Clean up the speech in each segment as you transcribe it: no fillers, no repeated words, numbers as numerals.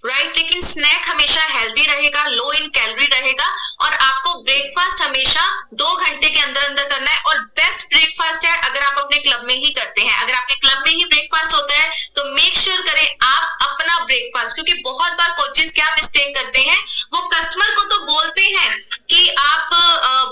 Right, लेकिन snack हमेशा healthy रहेगा, लो इन कैलोरी रहेगा, और आपको ब्रेकफास्ट हमेशा 2 घंटे के अंदर अंदर करना है। और बेस्ट ब्रेकफास्ट है अगर आप अपने क्लब में ही करते हैं। अगर आपके क्लब में ही ब्रेकफास्ट होता है तो मेक श्योर करें आप अपना ब्रेकफास्ट, क्योंकि बहुत बार कोचेस क्या मिस्टेक करते हैं, वो कस्टमर को तो बोलते हैं कि आप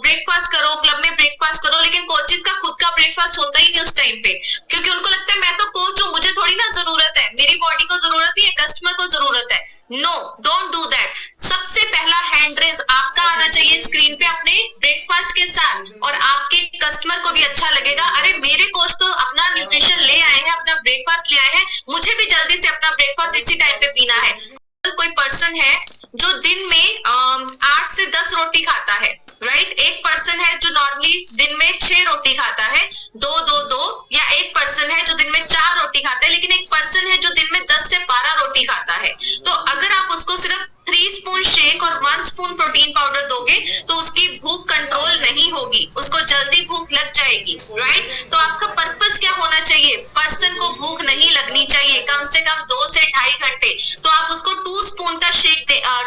ब्रेकफास्ट करो, क्लब में ब्रेकफास्ट करो, लेकिन कोचेस का खुद का ब्रेकफास्ट होता ही नहीं उस टाइम पे, क्योंकि उनको लगता है मैं तो कोच हूँ, मुझे थोड़ी ना जरूरत है, मेरी बॉडी को जरूरत है, कस्टमर को जरूरत है। No, don't do that. सबसे पहला हैंड रेस आपका आना चाहिए स्क्रीन पे अपने ब्रेकफास्ट के साथ, और आपके कस्टमर को भी अच्छा लगेगा, अरे मेरे कोच तो अपना न्यूट्रिशन ले आए हैं, अपना ब्रेकफास्ट ले आए हैं, मुझे भी जल्दी से अपना ब्रेकफास्ट इसी टाइम पे पीना है। कोई पर्सन है जो दिन में 8 से 10 रोटी खाता है, राइट, एक पर्सन है जो नॉर्मली दिन में 6 रोटी खाता है, 2-2-2, या एक पर्सन है जो दिन में 4 रोटी खाता है, लेकिन एक पर्सन है जो दिन में 10 से 12 रोटी खाता है। तो अगर आप उसको सिर्फ 3 स्पून शेक और 1 स्पून प्रोटीन पाउडर दोगे तो उसकी भूख कंट्रोल नहीं होगी, उसको जल्दी भूख लग जाएगी, राइट। तो आपका पर्पस क्या होना चाहिए, पर्सन को भूख नहीं लगनी चाहिए, कम से कम 2 से 2.5 घंटे। तो आप उसको 2 स्पून का शेक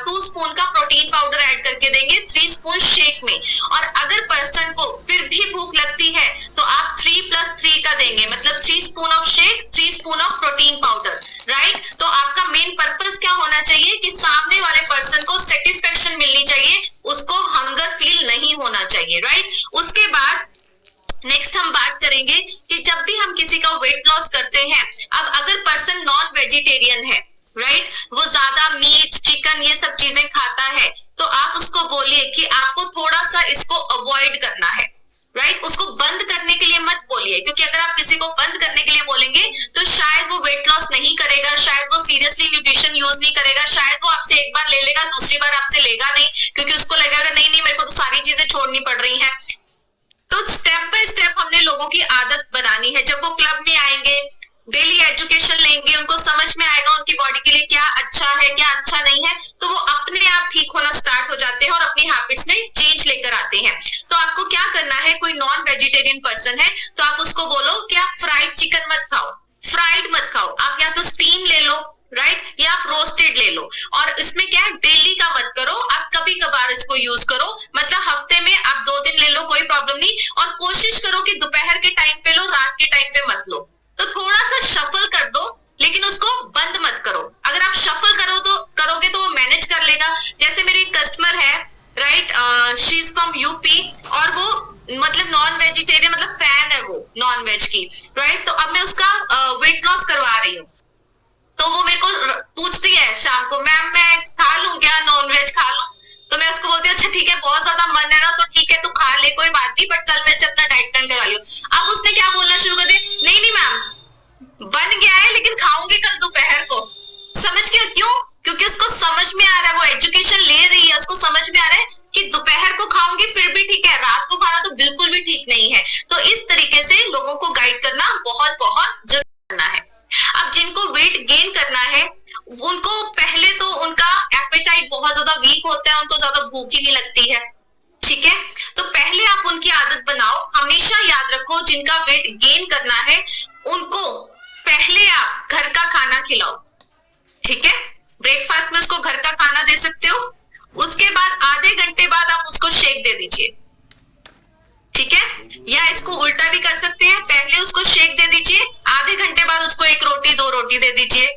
2 स्पून का प्रोटीन पाउडर ऐड करके देंगे 3 स्पून शेक में, और अगर पर्सन को फिर भी भूख लगती है तो आप 3+3 का देंगे, मतलब 3 spoon of shake, 3 spoon of protein powder, right. तो आपका मेन पर्पस क्या होना चाहिए कि सामने वाले पर्सन को सेटिस्फेक्शन मिलनी चाहिए, उसको हंगर फील नहीं होना चाहिए, राइट। उसके बाद नेक्स्ट हम बात करेंगे कि जब भी हम किसी का वेट लॉस करते हैं, अब अगर पर्सन नॉन वेजिटेरियन है, राइट, वो ज्यादा मीट, चिकन ये सब चीजें खाता है, तो आप उसको बोलिए कि आपको थोड़ा सा इसको अवॉइड करना है, राइट। उसको बंद करने के लिए मत बोलिए, क्योंकि अगर आप किसी को बंद करने के लिए बोलेंगे तो शायद वो वेट लॉस नहीं करेगा, शायद वो सीरियसली न्यूट्रिशन यूज नहीं करेगा, शायद वो आपसे एक बार ले लेगा, दूसरी बार आपसे लेगा नहीं, क्योंकि उसको लगेगा नहीं नहीं मेरे को तो सारी चीजें छोड़नी पड़ रही हैं। तो स्टेप बाय स्टेप हमने लोगों की आदत बनानी है। जब वो क्लब में आएंगे, डेली एजुकेशन लेंगे, उनको समझ में आएगा उनकी बॉडी के लिए क्या अच्छा है क्या अच्छा नहीं है, तो वो अपने आप ठीक होना स्टार्ट हो जाते हैं और अपनी हैबिट्स में चेंज लेकर आते हैं। तो आपको क्या करना है, कोई नॉन वेजिटेरियन पर्सन है तो आप उसको बोलो कि आप फ्राइड चिकन मत खाओ, फ्राइड मत खाओ, आप या तो स्टीम ले लो, राइट, या आप रोस्टेड ले लो। और इसमें क्या है, डेली का मत करो, आप कभी कभार इसको यूज करो, मतलब हफ्ते में आप 2 दिन ले लो, कोई प्रॉब्लम नहीं, और कोशिश करो कि दोपहर के टाइम पे लो, रात के टाइम पे मत लो। तो थोड़ा सा शफल कर दो, लेकिन उसको बंद मत करो। अगर आप शफल करोगे तो वो मैनेज कर लेगा। जैसे मेरी कस्टमर है, right, she is from UP, और वो मतलब नॉन वेजिटेरियन, मतलब फैन है वो नॉन वेज की, राइट। तो अब मैं उसका वेट लॉस करवा रही हूँ, तो वो मेरे को पूछती है शाम को, मैम मैं खा लूं क्या, नॉन वेज खा लूं? तो मैं उसको बोलती हूँ अच्छा ठीक है, बहुत ज्यादा मन है ना तो ठीक है तू खा ले, कोई बात नहीं, बट कल मैं से अपना डाइट प्लान करवा लियो। अब उसने क्या बोलना शुरू कर दिया, नहीं नहीं मैम बन गया है लेकिन खाऊंगी कल दोपहर को। समझ गया क्यों? क्योंकि उसको समझ में आ रहा है, वो एजुकेशन ले रही है, उसको समझ में आ रहा है कि दोपहर को खाऊंगी फिर भी ठीक है, रात को खाना तो बिल्कुल भी ठीक नहीं है। तो इस तरीके से लोगों को गाइड करना बहुत बहुत जरूरी करना है। अब जिनको वेट गेन करना है, उनको पहले तो उनका एपेटाइट बहुत ज्यादा वीक होता है, उनको ज्यादा भूख ही नहीं लगती है, ठीक है। तो पहले आप उनकी आदत बनाओ। हमेशा याद रखो जिनका वेट गेन करना है उनको पहले आप घर का खाना खिलाओ, ठीक है। ब्रेकफास्ट में उसको घर का खाना दे सकते हो, उसके बाद आधे घंटे बाद आप उसको शेक दे दीजिए, ठीक है। या इसको उल्टा भी कर सकते हैं, पहले उसको शेक दे दीजिए, आधे घंटे बाद उसको 1 रोटी 2 रोटी दे दीजिए,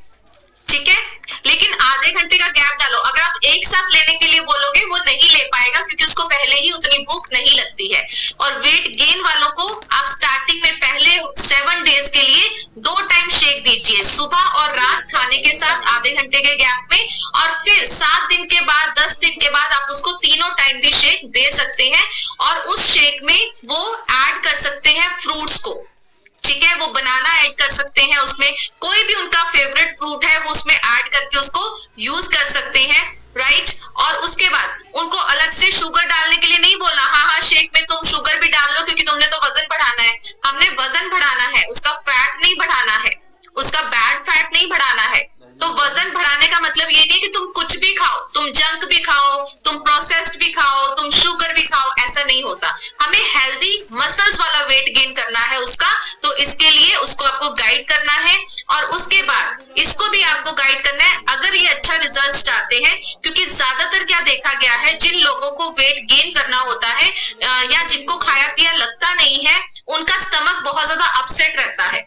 ठीक है। लेकिन आधे घंटे का गैप डालो। अगर आप एक साथ लेने के लिए बोलोगे वो नहीं ले पाएगा, क्योंकि उसको पहले ही उतनी भूख नहीं लगती है। और वेट गेन वालों को आप स्टार्टिंग में पहले 7 डेज के लिए 2 टाइम शेक दीजिए, सुबह और रात खाने के साथ आधे घंटे के गैप में, और फिर 7 दिन के बाद 10 दिन के बाद आप उसको तीनों टाइम भी शेक दे सकते हैं। और उस शेक में वो ऐड कर सकते हैं फ्रूट्स को, ठीक है। वो बनाना ऐड कर सकते हैं, उसमें कोई भी उनका फेवरेट फ्रूट है वो उसमें ऐड करके उसको यूज कर सकते हैं, राइट। और उसके बाद उनको अलग से शुगर डालने के लिए नहीं बोला, हाँ शेक में तुम शुगर भी डाल लो क्योंकि तुमने तो वजन बढ़ाना है। हमने वजन बढ़ाना है, उसका फैट नहीं बढ़ाना है, उसका बैड फैट नहीं बढ़ाना है। तो वजन बढ़ाने का मतलब ये नहीं कि तुम कुछ भी खाओ, तुम जंक भी खाओ, तुम प्रोसेस्ड भी खाओ, तुम शुगर भी खाओ, ऐसा नहीं होता। हमें हेल्दी मसल्स वाला वेट गेन करना है उसका, तो इसके लिए उसको आपको गाइड करना है। और उसके बाद इसको भी आपको गाइड करना है, अगर ये अच्छा रिजल्ट आते हैं, क्योंकि ज्यादातर क्या देखा गया है, जिन लोगों को वेट गेन करना होता है या जिनको खाया पिया लगता नहीं है, उनका स्टमक बहुत ज्यादा अपसेट रहता है,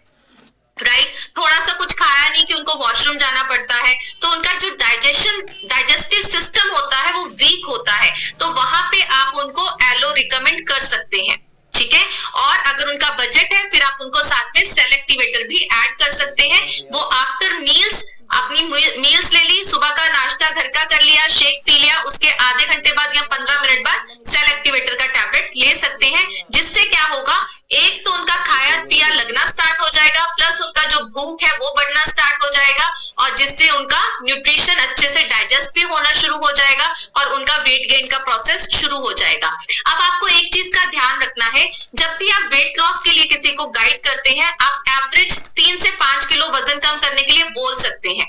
राइट। थोड़ा सा कुछ खाया नहीं कि उनको वॉशरूम जाना पड़ता है, तो उनका जो डाइजेस्टिव सिस्टम होता है वो वीक होता है, तो वहां पे आप उनको एलो रिकमेंड कर सकते हैं, ठीक है। और अगर उनका बजट है, फिर आप उनको साथ में सेल एक्टिवेटर भी ऐड कर सकते हैं। वो आफ्टर मील्स अपनी मील्स ले ली, सुबह का नाश्ता घर का कर लिया, शेक पी लिया, उसके आधे घंटे बाद या 15 मिनट बाद सेल एक्टिवेटर का टैबलेट ले सकते हैं। जिससे क्या होगा, एक तो उनका खाया पिया लगना स्टार्ट हो जाएगा, प्लस उनका जो भूख है वो बढ़ना स्टार्ट हो जाएगा, और जिससे उनका न्यूट्रिशन अच्छे से डाइजेस्ट भी होना शुरू हो जाएगा और उनका वेट गेन का प्रोसेस शुरू हो जाएगा। अब आपको एक चीज का ध्यान रखना है, जब भी आप वेट लॉस के लिए किसी को गाइड करते हैं, आप एवरेज 3 से 5 किलो वजन कम करने के लिए बोल सकते हैं,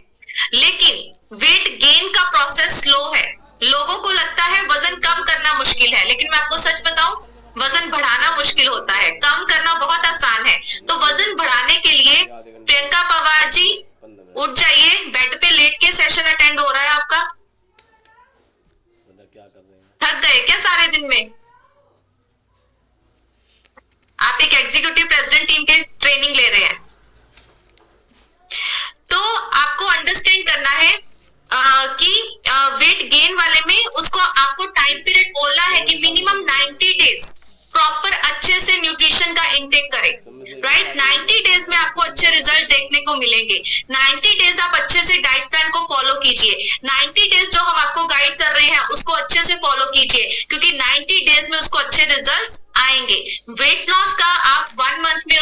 लेकिन वेट गेन का प्रोसेस स्लो है। लोगों को लगता है वजन कम करना मुश्किल है, लेकिन मैं आपको सच बताऊं, वजन बढ़ाना मुश्किल होता है, कम करना बहुत आसान है। तो वजन बढ़ाने के लिए प्रियंका पवार जी उठ जाइए, बेड पे लेट के सेशन अटेंड हो रहा है आपका। थक गए क्या सारे दिन में? आप एक एग्जीक्यूटिव प्रेसिडेंट टीम के ट्रेनिंग ले रहे हैं, तो आपको अंडरस्टैंड करना है कि वेट गेन वाले में उसको आपको टाइम पीरियड बोलना है कि मिनिमम 90 डेज प्रॉपर अच्छे से न्यूट्रिशन का इंटेक करें, राइट। 90 डेज में आपको अच्छे रिजल्ट देखने को मिलेंगे। 90 डेज आप अच्छे से डाइट प्लान को फॉलो कीजिए। 90 डेज जो हम आपको गाइड कर रहे हैं उसको अच्छे से फॉलो कीजिए, क्योंकि 90 डेज में उसको अच्छे रिजल्ट्स आएंगे। वेट लॉस का आप 1 मंथ में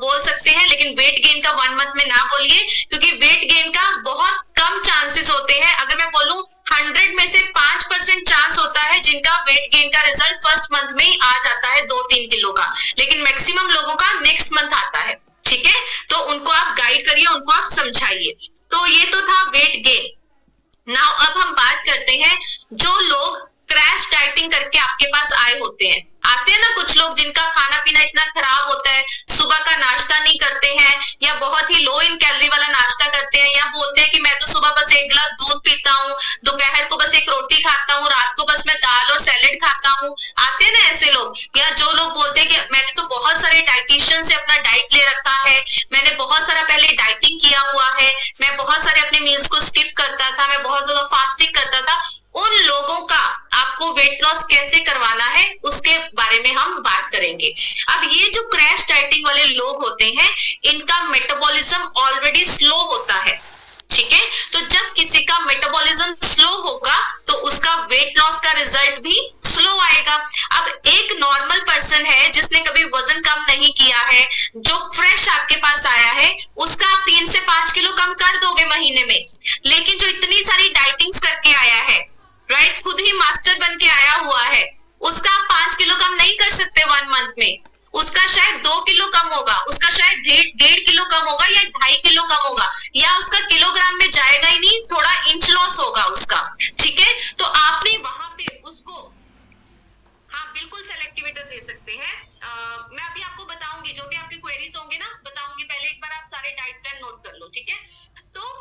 बोल सकते हैं, लेकिन वेट गेन का 1 मंथ में ना बोलिए, क्योंकि वेट गेन का बहुत कम चांसेस होते हैं। अगर मैं बोलूं 100 में से 5% चांस होता है जिनका वेट गेन का रिजल्ट फर्स्ट मंथ में ही आ जाता है 2-3 किलो का, लेकिन मैक्सिमम लोगों का नेक्स्ट मंथ आता है, ठीक है। तो उनको आप गाइड करिए, उनको आप समझाइए। तो ये तो था वेट गेन। नाउ अब हम बात करते हैं जो लोग क्रैश डाइटिंग करके आपके पास आए होते हैं। आते हैं ना कुछ लोग जिनका खाना पीना इतना खराब होता है, सुबह का नाश्ता नहीं करते हैं या बहुत ही लो इन कैलोरी वाला नाश्ता करते हैं, या बोलते हैं कि मैं तो सुबह बस 1 गिलास दूध पीता हूँ, दोपहर को बस 1 रोटी खाता हूँ, रात को बस मैं दाल और सैलेड खाता हूँ। आते हैं ना ऐसे लोग। या जो लोग बोलते हैं कि मैंने तो बहुत सारे डाइटिशियन से अपना डाइट ले रखा है, मैंने बहुत सारा पहले डाइटिंग किया हुआ है, मैं बहुत सारे अपने मील्स को स्किप करता था, मैं बहुत ज्यादा फास्टिंग करता था। उन लोगों का आपको वेट लॉस कैसे करवाना है उसके बारे में हम बात करेंगे। अब ये जो क्रैश डाइटिंग वाले लोग होते हैं, इनका मेटाबॉलिज्म ऑलरेडी स्लो होता है, ठीक है। तो जब किसी का मेटाबॉलिज्म स्लो होगा तो उसका वेट लॉस का रिजल्ट भी स्लो आएगा। अब एक नॉर्मल पर्सन है जिसने कभी वजन कम नहीं किया है, जो फ्रेश आपके पास आया है, उसका आप 3 से 5 किलो कम कर दोगे महीने में। लेकिन जो इतनी सारी डाइटिंग्स करके आया है, राइट, खुद ही मास्टर बन के आया हुआ है, उसका आप 5 किलो कम नहीं कर सकते 1 मंथ में। उसका शायद 2 किलो कम होगा, उसका शायद 1.5 किलो कम होगा या 2.5 किलो कम होगा, या उसका किलोग्राम में जाएगा ही नहीं, थोड़ा इंच लॉस होगा उसका, ठीक है। तो आपने वहां पे उसको, हाँ बिल्कुल सेल एक्टिवेटर दे सकते हैं। मैं अभी आपको बताऊंगी, जो भी आपकी क्वेरीज होंगे ना बताऊंगी, पहले एक बार आप सारे डाइट प्लान नोट कर लो, ठीक है। तो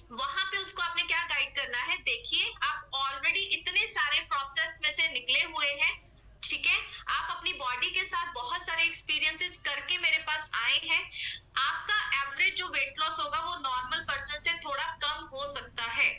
वहां पे उसको आपने क्या गाइड करना है, देखिए आप ऑलरेडी इतने सारे प्रोसेस में से निकले हुए हैं, ठीक है। आप अपनी बॉडी के साथ बहुत सारे एक्सपीरियंसेस करके मेरे पास आए हैं। आपका एवरेज जो वेट लॉस होगा वो नॉर्मल पर्सन से थोड़ा कम हो सकता है।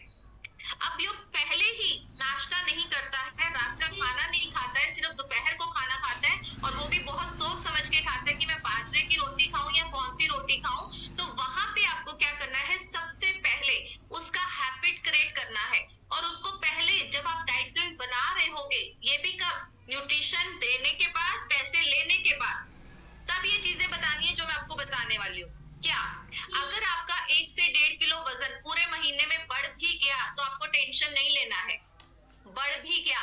अब लोग पहले ही नाश्ता नहीं करता है, रात का खाना नहीं खाता है, सिर्फ दोपहर को खाना खाता है, और वो भी बहुत सोच समझ के खाता है कि मैं बाजरे की रोटी खाऊं या कौन सी रोटी खाऊं। तो वहां पे आपको क्या करना है, सबसे पहले उसका हैबिट क्रिएट करना है, और उसको पहले जब आप डाइट प्लान बना रहे होगे, ये भी कब, न्यूट्रिशन देने के बाद, पैसे लेने के बाद, तब ये चीजें बतानी है जो मैं आपको बताने वाली हूँ। क्या अगर आपका 1 से 1.5 किलो वजन पूरे महीने में बढ़ भी गया तो आपको टेंशन नहीं लेना है। बढ़ भी गया,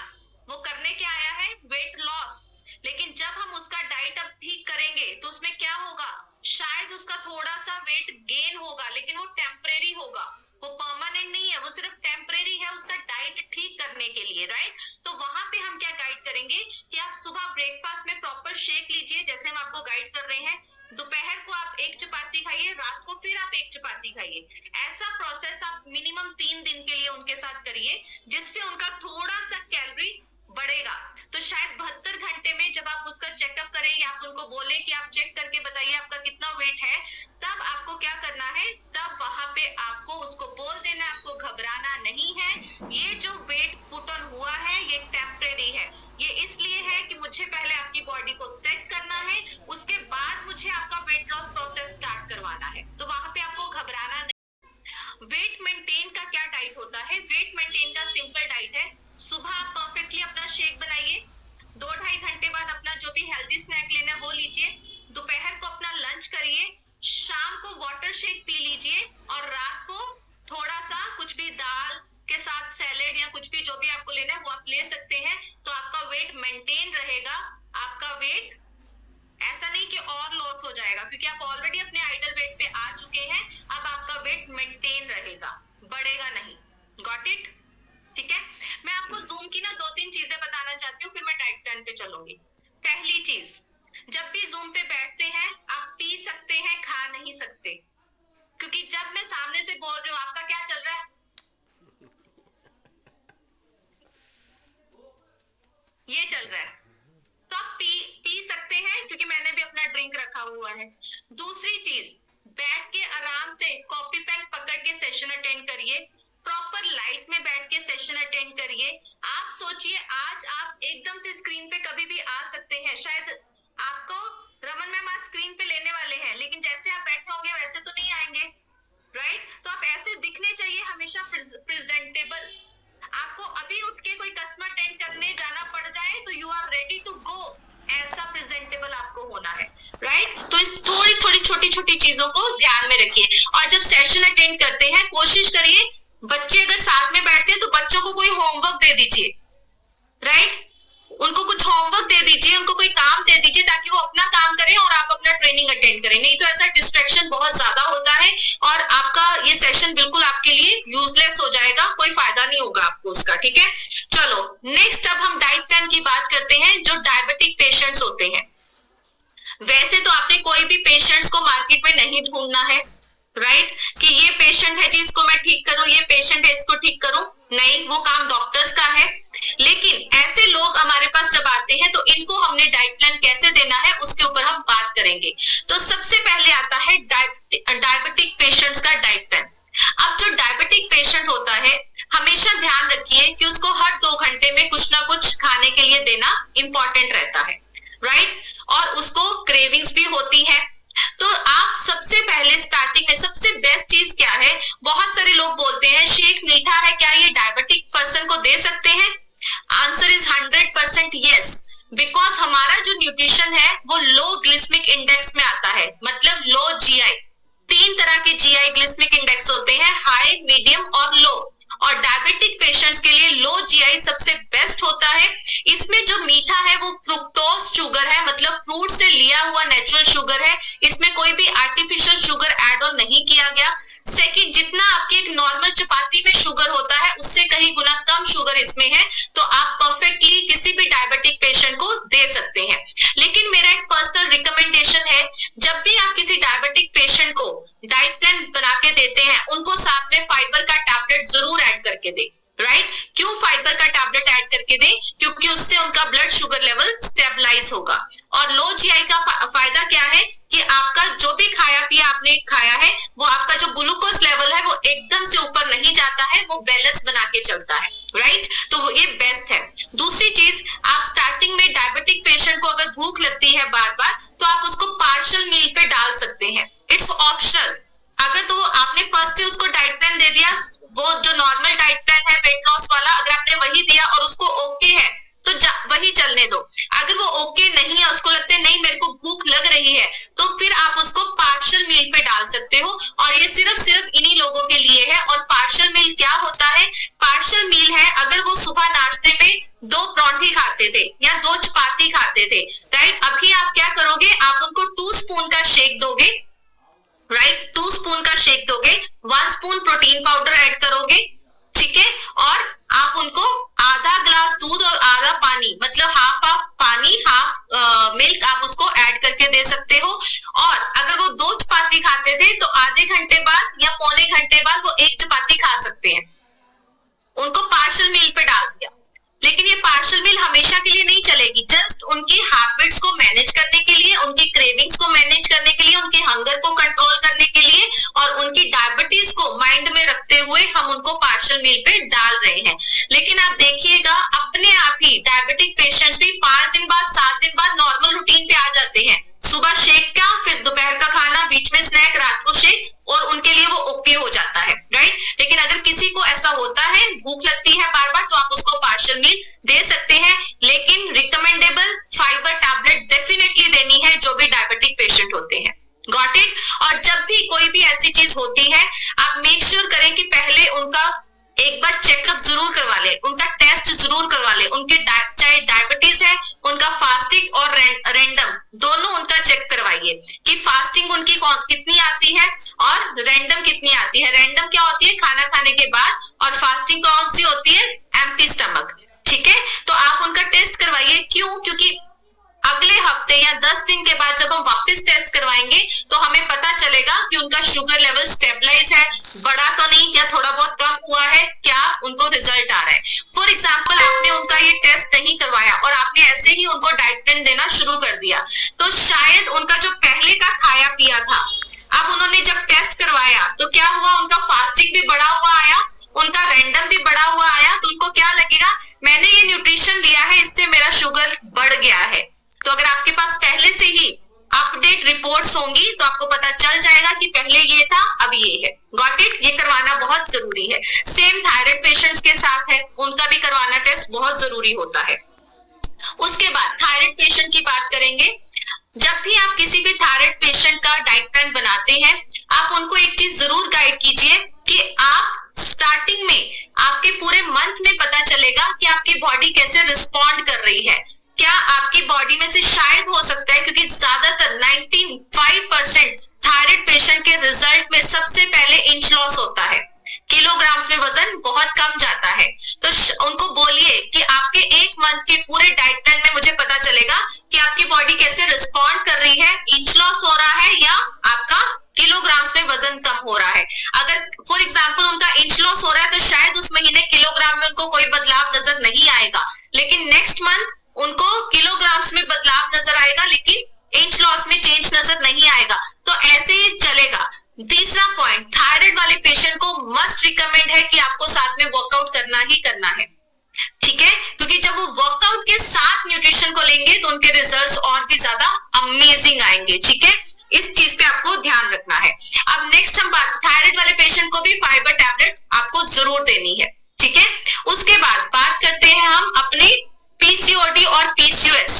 वो करने क्या आया है, वेट लॉस, लेकिन जब हम उसका डाइट अब ठीक करेंगे तो उसमें क्या होगा, शायद उसका थोड़ा सा वेट गेन होगा, लेकिन वो टेम्परेरी होगा, वो परमानेंट नहीं है, वो सिर्फ टेम्परेरी है उसका डाइट ठीक करने के लिए, राइट। तो वहां पे हम क्या गाइड करेंगे कि आप सुबह ब्रेकफास्ट में प्रॉपर शेक लीजिए, जैसे हम आपको गाइड कर रहे हैं। दोपहर को आप 1 चपाती खाइए, रात को फिर आप 1 चपाती खाइए। ऐसा प्रोसेस आप मिनिमम 3 दिन के लिए उनके साथ करिए, जिससे उनका थोड़ा सा कैलोरी बढ़ेगा। तो शायद 72 घंटे में जब आप उसका चेकअप करें या आप उनको बोले कि आप चेक करके बताइए आपका कितना वेट है, तब आपको क्या करना है, तब वहां पे आपको उसको बोल देना, आपको घबराना नहीं है, ये जो वेट पुट ऑन हुआ है ये टेम्परेरी है, ये इसलिए है कि मुझे पहले आपकी बॉडी को सेट करना है, उसके बाद मुझे आपका वेट लॉस प्रोसेस स्टार्ट करवाना है। तो वहां पे आपको घबराना नहीं। वेट मेंटेन का क्या डाइट होता है? वेट मेंटेन का सिंपल डाइट है, सुबह आप परफेक्टली अपना शेक बनाइए, 2-2.5 घंटे बाद अपना जो भी हेल्दी स्नैक लेना है वो लीजिए, दोपहर को अपना लंच करिए, शाम को वाटर शेक पी लीजिए, और रात को थोड़ा सा कुछ भी दाल के साथ सैलेड या कुछ भी जो भी आपको लेना है वो आप ले सकते हैं। तो आपका वेट मेंटेन रहेगा, आपका वेट ऐसा नहीं कि और लॉस हो जाएगा, क्योंकि आप ऑलरेडी अपने आइडल वेट पे आ चुके हैं। अब आपका वेट मेंटेन रहेगा, बढ़ेगा नहीं। Got it? ठीक है, मैं आपको जूम की ना 2-3 चीजें बताना चाहती हूँ, फिर मैं डाइट प्लान पे चलूंगी। पहली चीज, जब भी जूम पे बैठते हैं आप पी सकते हैं, खा नहीं सकते, क्योंकि जब मैं सामने से बोल रही हूँ आपका क्या चल रहा है, ये चल रहा है, तो आप पी सकते हैं, क्योंकि मैंने भी अपना ड्रिंक रखा हुआ है। दूसरी चीज, बैठ के आराम से कॉपी पेन पकड़ के सेशन अटेंड करिए, प्रॉपर लाइट में बैठ के सेशन अटेंड करिए। आप सोचिए आज आप एकदम से स्क्रीन पे कभी भी आ सकते हैं, शायद आपको रमन मैम आज स्क्रीन पे लेने वाले हैं, लेकिन जैसे आप बैठे होंगे वैसे तो नहीं आएंगे, राइट? तो आप ऐसे दिखने चाहिए हमेशा प्रेजेंटेबल। आपको अभी उठ के कोई कस्टमर अटेंड करने जाना पड़ जाए तो you are ready to go, ऐसा प्रेजेंटेबल आपको होना है, राइट? तो इस थोड़ी छोटी छोटी चीजों को ध्यान में रखिए। और जब सेशन अटेंड करते हैं कोशिश करिए, बच्चे अगर साथ में बैठते हैं तो बच्चों को कोई होमवर्क दे दीजिए, राइट? उनको कुछ होमवर्क दे दीजिए, उनको कोई काम दे दीजिए, ताकि वो अपना काम करें और आप अपना ट्रेनिंग अटेंड करें। नहीं तो ऐसा डिस्ट्रैक्शन बहुत ज्यादा होता है और आपका ये सेशन बिल्कुल आपके लिए यूजलेस हो जाएगा, कोई फायदा नहीं होगा आपको उसका। ठीक है, चलो नेक्स्ट अब हम डाइट प्लान की बात करते हैं। जो डायबिटिक पेशेंट्स होते हैं, वैसे तो आपने कोई भी पेशेंट्स को मार्केट में नहीं ढूंढना है, राइट? कि ये पेशेंट है जी इसको मैं ठीक करूं, ये पेशेंट है इसको ठीक करूं, नहीं, वो काम डॉक्टर्स का है। लेकिन ऐसे लोग हमारे पास जब आते हैं तो इनको हमने डाइट प्लान कैसे देना है उसके ऊपर हम बात करेंगे। तो सबसे पहले आता है डायबिटिक पेशेंट्स का डाइट प्लान। अब जो डायबिटिक पेशेंट होता है, हमेशा ध्यान रखिए कि उसको हर 2 घंटे में कुछ ना कुछ खाने के लिए देना इंपॉर्टेंट रहता है, राइट? और उसको क्रेविंग्स भी होती है। तो आप सबसे पहले स्टार्टिंग में सबसे बेस्ट चीज क्या है? बहुत सारे लोग बोलते हैं शेक मीठा है, क्या ये डायबिटिक पर्सन को दे सकते हैं? आंसर इज 100% यस, बिकॉज हमारा जो न्यूट्रिशन है वो लो ग्लिसेमिक इंडेक्स में आता है, मतलब लो जीआई। 3 तरह के जीआई ग्लिसेमिक इंडेक्स होते हैं, हाई, मीडियम और लो। और डायबिटिक पेशेंट्स के लिए लो जीआई सबसे बेस्ट होता है। इसमें जो मीठा है वो फ्रुक्टोज शुगर है, मतलब फ्रूट से लिया हुआ नेचुरल शुगर है, इसमें कोई भी आर्टिफिशियल शुगर ऐड ऑन नहीं किया गया। सेकंड, जितना आपके एक नॉर्मल चपाती में शुगर होता है उससे कहीं गुना कम शुगर इसमें है, तो आप परफेक्टली किसी भी डायबिटिक पेशेंट को दे सकते हैं। लेकिन मेरा एक पर्सनल रिकमेंडेशन है, जब भी आप किसी डायबिटिक पेशेंट को डाइट प्लान बना के देते हैं, उनको साथ में फाइबर का टैबलेट जरूर ऐड करके दें, राइट? क्यों फाइबर का टैबलेट ऐड करके दें? क्योंकि उससे उनका ब्लड शुगर लेवल स्टेबलाइज होगा। और लो जीआई का फायदा क्या है कि आपका जो भी खाया पिया आपने खाया है वो आपका जो ग्लूकोज लेवल है वो एकदम से ऊपर नहीं जाता है, वो बैलेंस बना के चलता है, राइट? तो वो ये बेस्ट है। दूसरी चीज, आप स्टार्टिंग में डायबिटिक पेशेंट को अगर भूख लगती है बार बार, तो आप उसको पार्शियल मील पे डाल सकते हैं, इट्स ऑप्शनल। अगर तो आपने फर्स्ट ही उसको डाइट प्लान दे दिया, वो जो नॉर्मल डाइट प्लान है वेट लॉस वाला, अगर आपने वही दिया और उसको ओके है तो वही चलने दो। अगर वो ओके नहीं है, उसको लगता है नहीं मेरे को भूख लग रही है, तो फिर आप उसको पार्शियल मील पे डाल सकते हो। और ये सिर्फ इन्हीं लोगों के लिए है। और पार्शियल मील क्या होता है? पार्शियल मील है अगर वो सुबह नाश्ते में 2 परांठे खाते थे या 2 चपाती खाते थे, राइट? अभी आप क्या करोगे? आप उनको 2 स्पून का शेक दोगे, राइट? 2 स्पून का शेक दोगे, 1 स्पून प्रोटीन पाउडर ऐड करोगे, ठीक है? और आप उनको आधा ग्लास दूध और आधा पानी, मतलब हाफ पानी हाफ मिल्क आप उसको ऐड करके दे सकते हो। और अगर वो 2 चपाती खाते थे तो आधे घंटे बाद या पौने घंटे बाद वो 1 चपाती खा सकते हुए हम उनको पार्शियल मील पे डाल रहे हैं। लेकिन आप देखिएगा अपने आप ही डायबिटिक पेशेंट्स भी 5 दिन बाद 7 दिन बाद नॉर्मल रूटीन पे आ जाते हैं। सुबह शेक क्या, फिर दोपहर का खाना, बीच में स्नैक, रात को शेक, और उनके लिए वो ओके हो जाता है, राइट। लेकिन अगर किसी को ऐसा होता है, भूख लगती है बार बार, तो आप उसको पार्शियल मील दे सकते हैं। लेकिन रिकमेंडेबल फाइबर टैबलेट डेफिनेटली देनी है जो भी डायबिटिक पेशेंट होते हैं। Got it. और जब भी कोई भी ऐसी चीज होती है, आप मेक श्योर करें कि पहले उनका एक बार चेकअप जरूर करवा ले, उनका टेस्ट जरूर करवा ले। उनके चाहे डायबिटीज है, उनका फास्टिंग और रैंडम दोनों उनका चेक करवाइए कि फास्टिंग उनकी कितनी आती है और रैंडम कितनी आती है। रैंडम क्या होती है, खाना खाने के बाद, और फास्टिंग कौन सी होती है, एम्प्टी स्टमक, ठीक है। तो आप उनका टेस्ट करवाइए। क्यों? क्योंकि अगले हफ्ते या 10 दिन के बाद जब हम वापस टेस्ट करवाएंगे तो हमें पता चलेगा कि उनका शुगर लेवल स्टेबलाइज है, बढ़ा तो नहीं या थोड़ा बहुत कम हुआ है, क्या उनको रिजल्ट आ रहा है। फॉर एग्जाम्पल आपने उनका ये टेस्ट नहीं करवाया और आपने ऐसे ही उनको डाइट प्लान देना शुरू कर दिया, तो शायद उनका जो पहले का खाया पिया था, अब उन्होंने जब टेस्ट करवाया तो क्या हुआ, उनका फास्टिंग भी बढ़ा हुआ आया, उनका रैंडम भी बढ़ा हुआ आया, तो उनको क्या लगेगा, मैंने ये न्यूट्रिशन लिया है, इससे मेरा शुगर बढ़ गया है। तो अगर आपके पास पहले से ही अपडेट रिपोर्ट्स होंगी तो आपको पता चल जाएगा कि पहले ये था, अब ये है। Got it. ये करवाना बहुत जरूरी है। सेम थायराइड पेशेंट्स के साथ है, उनका भी करवाना टेस्ट बहुत जरूरी होता है। उसके बाद थायराइड पेशेंट की बात करेंगे। जब भी आप किसी भी थायराइड पेशेंट का डाइट प्लान बनाते हैं, आप उनको एक चीज जरूर गाइड कीजिए कि आप स्टार्टिंग में आपके पूरे मंथ में पता चलेगा कि आपकी बॉडी कैसे रिस्पॉन्ड कर रही है। क्या आपकी बॉडी में से शायद हो सकता है, क्योंकि ज्यादातर 95% थायराइड पेशेंट के रिजल्ट में सबसे पहले इंच लॉस होता है, किलोग्राम्स में वजन बहुत कम जाता है। तो उनको बोलिए कि आपके एक मंथ के पूरे डाइट प्लान में मुझे पता चलेगा कि आपकी बॉडी कैसे रिस्पॉन्ड कर रही है, इंच लॉस हो रहा है या आपका किलोग्राम्स में वजन कम हो रहा है। अगर फॉर एग्जांपल उनका इंच लॉस हो रहा है तो शायद उस महीने किलोग्राम में उनको कोई बदलाव नजर नहीं आएगा, लेकिन नेक्स्ट मंथ उनको किलोग्राम्स में बदलाव नजर आएगा, लेकिन इंच लॉस में चेंज नजर नहीं आएगा। तो ऐसे ही चलेगा। तीसरा पॉइंट, थायराइड वाले पेशेंट को मस्ट रिकमेंड है कि आपको साथ में वर्कआउट करना ही करना है, ठीक है, क्योंकि जब वो वर्कआउट के साथ न्यूट्रिशन को लेंगे तो उनके रिजल्ट्स और भी ज्यादा अमेजिंग आएंगे, ठीक है। इस चीज पे आपको ध्यान रखना है। अब नेक्स्ट हम थायराइड वाले पेशेंट को भी फाइबर टैबलेट आपको जरूर देनी है, ठीक है। उसके बाद बात करते हैं हम अपने पीसीओडी और पीसीओएस,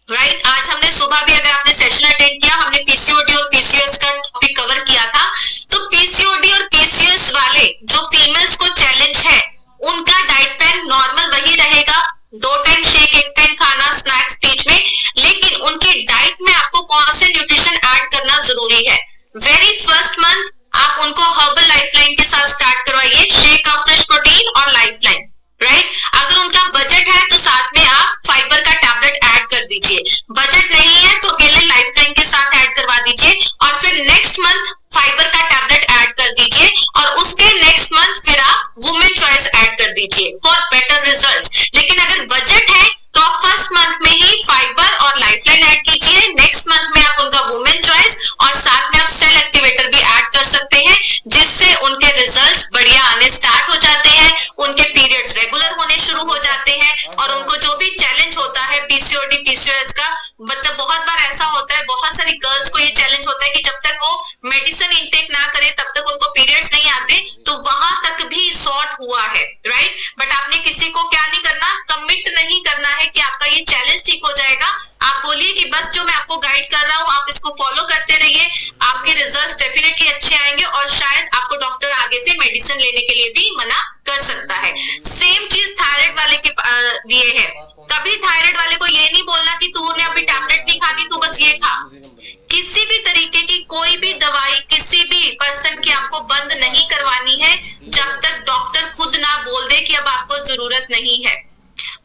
राइट। आज हमने सुबह भी, अगर आपने सेशन अटेंड किया, हमने पीसीओडी और पीसीओएस का टॉपिक कवर किया था। तो पीसीओडी और पीसीओएस वाले जो फीमेल्स को चैलेंज है, उनका डाइट प्लान नॉर्मल वही रहेगा, 2 टाइम शेक, 1 टाइम खाना, स्नैक्स बीच में। लेकिन उनकी डाइट में आपको कौन से न्यूट्रिशन ऐड करना जरूरी है। वेरी फर्स्ट मंथ आप उनको हर्बल लाइफलाइन के साथ स्टार्ट करवाइए, शेक ऑफ फ्रेश प्रोटीन और लाइफलाइन, राइट। अगर उनका बजट है तो साथ में आप फाइबर का टैबलेट ऐड कर दीजिए, बजट नहीं है तो अकेले लाइफलाइन के साथ ऐड करवा दीजिए, और फिर नेक्स्ट मंथ फाइबर का टैबलेट ऐड कर दीजिए, और उसके नेक्स्ट मंथ फिर आप वुमेन चॉइस ऐड कर दीजिए फॉर बेटर रिजल्ट्स। लेकिन अगर बजट है तो आप फर्स्ट मंथ में ही फाइबर और लाइफलाइन ऐड कीजिए, नेक्स्ट मंथ में आप उनका वुमेन चॉइस और साथ में आप सेल एक्टिवेटर भी ऐड कर सकते हैं, जिससे उनके रिजल्ट्स बढ़िया आने स्टार्ट हो जाते हैं, उनके पीरियड्स रेगुलर होने शुरू हो जाते हैं, और उनको जो भी चैलेंज होता है पीसीओडी पीसीओएस का, मतलब बहुत बार ऐसा होता है, बहुत सारी गर्ल्स को ये चैलेंज होता है कि जब तक वो मेडिसिन इंटेक ना करे तब तक उनको पीरियड्स नहीं आते, तो वहां तक भी सॉर्ट हुआ है, राइट। बट आपने किसी को क्या नहीं करना, कमिट नहीं करना है कि आपका ये चैलेंज ठीक हो जाएगा। आप बोलिए कि बस जो मैं आपको गाइड कर रहा हूँ आप इसको फॉलो करते रहिए, आपके रिजल्ट्स डेफिनेटली अच्छे आएंगे, और शायद आपको डॉक्टर आगे से मेडिसिन लेने के लिए भी मना कर सकता है। सेम चीज थायराइड वाले के लिए है। कभी थायराइड वाले को ये नहीं बोलना कि तूने अभी टैबलेट नहीं खानी, तू बस ये खा। किसी भी तरीके की कोई भी दवाई किसी भी पर्सन की आपको बंद नहीं करवानी है जब तक डॉक्टर खुद ना बोल दे कि अब आपको जरूरत नहीं है।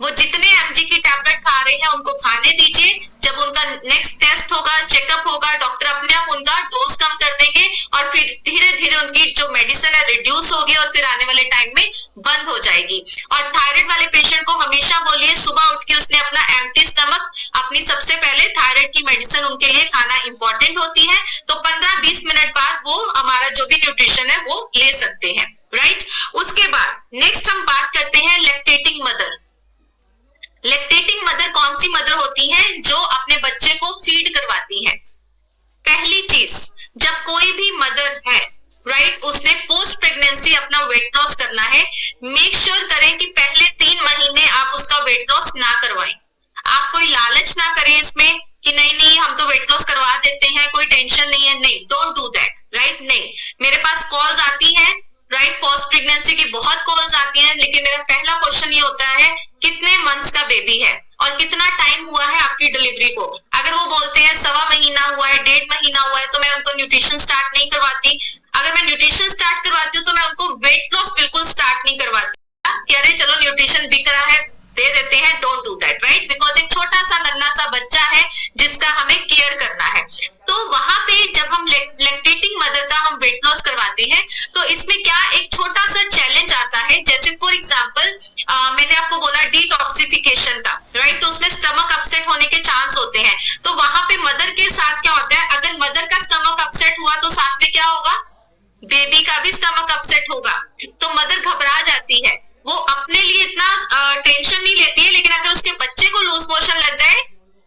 वो जितने एमजी की टैबलेट खा रहे हैं उनको खाने दीजिए। जब उनका नेक्स्ट टेस्ट होगा, चेकअप होगा, डॉक्टर अपने आप उनका डोज कम कर देंगे, और फिर धीरे धीरे उनकी जो मेडिसिन है रिड्यूस होगी, और फिर आने वाले टाइम में बंद हो जाएगी। और थायराइड वाले पेशेंट को हमेशा बोलिए सुबह उठ के उसने अपना एम्प्टी स्टमक अपनी सबसे पहले थायराइड की मेडिसिन उनके लिए खाना इंपॉर्टेंट होती है, तो 15-20 मिनट बाद वो हमारा जो भी न्यूट्रिशन है वो ले सकते हैं, राइट। उसके बाद नेक्स्ट हम बात करते हैं लैक्टेटिंग मदर। लैक्टेटिंग मदर कौन सी मदर होती है? जो अपने बच्चे को फीड करवाती है। पहली चीज, जब कोई भी मदर है, राइट, उसने पोस्ट प्रेगनेंसी अपना वेट लॉस करना है, मेक श्योर करें कि पहले 3 महीने आप उसका वेट लॉस ना करवाएं। आप कोई लालच ना करें इसमें कि नहीं हम तो वेट लॉस करवा देते हैं, कोई टेंशन नहीं है, नहीं, डोंट डू दैट, राइट। नहीं, मेरे पास कॉल्स आती हैं, राइट, पोस्ट प्रेगनेंसी की बहुत कॉल्स आती हैं, लेकिन मेरा पहला क्वेश्चन ये होता है कितने मंथ्स का बेबी है और कितना टाइम हुआ है आपकी डिलीवरी को। अगर वो बोलते हैं 1.25 महीना हुआ है, 1.5 महीना हुआ है, तो मैं उनको न्यूट्रिशन स्टार्ट नहीं करवाती। अगर मैं न्यूट्रिशन स्टार्ट करवाती हूँ तो मैं उनको वेट लॉस बिल्कुल स्टार्ट नहीं करवाती कि अरे चलो न्यूट्रिशन बिक रहा है दे देते हैं, don't do that, right, because एक छोटा सा नन्हा सा बच्चा है जिसका हमें केयर करना है। तो वहां पे जब हम लैक्टेटिंग मदर का हम वेट लॉस करवाते हैं तो इसमें क्या एक छोटा सा चैलेंज आता है, जैसे फॉर एग्जांपल मैंने आपको बोला डिटॉक्सिफिकेशन का, राइट, तो उसमें स्टमक अपसेट होने के चांस होते हैं। तो वहां पे मदर के साथ क्या होता है, अगर मदर का स्टमक अपसेट हुआ तो साथ में क्या होगा, बेबी का भी स्टमक अपसेट होगा। तो मदर घबरा जाती है, वो अपने लिए इतना टेंशन नहीं लेती है, लेकिन अगर उसके बच्चे को लूज मोशन लग जाए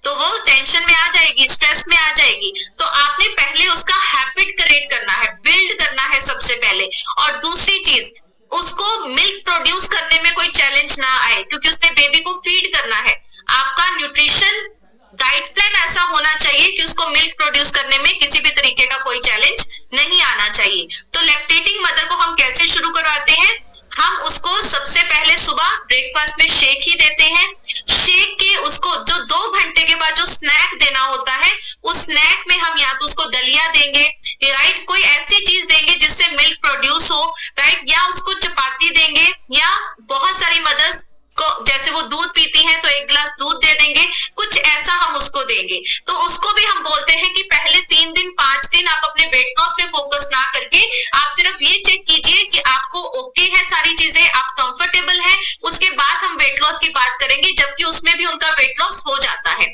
तो वो टेंशन में आ जाएगी, स्ट्रेस में आ जाएगी। तो आपने पहले उसका हैबिट क्रिएट करना है, बिल्ड करना है सबसे पहले। और दूसरी चीज, उसको मिल्क प्रोड्यूस करने में कोई चैलेंज ना आए, क्योंकि उसने बेबी को फीड करना है। आपका न्यूट्रिशन डाइट प्लान ऐसा होना चाहिए कि उसको मिल्क प्रोड्यूस करने में किसी भी तरीके का कोई चैलेंज नहीं आना चाहिए। तो लैक्टेटिंग मदर को हम कैसे शुरू करवाते हैं, हम उसको सबसे पहले सुबह ब्रेकफास्ट में शेक ही देते हैं। शेक के उसको जो 2 घंटे के बाद जो स्नैक देना होता है, उस स्नैक में हम या तो उसको दलिया देंगे, राइट, कोई ऐसी चीज देंगे जिससे मिल्क प्रोड्यूस हो, राइट, या उसको चपाती देंगे, या बहुत सारी मदर्स को जैसे वो दूध पीती हैं तो 1 गिलास दूध दे देंगे, कुछ ऐसा हम उसको देंगे। तो उसको भी हम बोलते हैं कि पहले 3 दिन 5 दिन आप अपने वेट लॉस पे फोकस ना करके आप सिर्फ ये चेक कीजिए कि आपको ओके है सारी चीजें, आप कंफर्टेबल हैं, उसके बाद हम वेट लॉस की बात करेंगे, जबकि उसमें भी उनका वेट लॉस हो जाता है।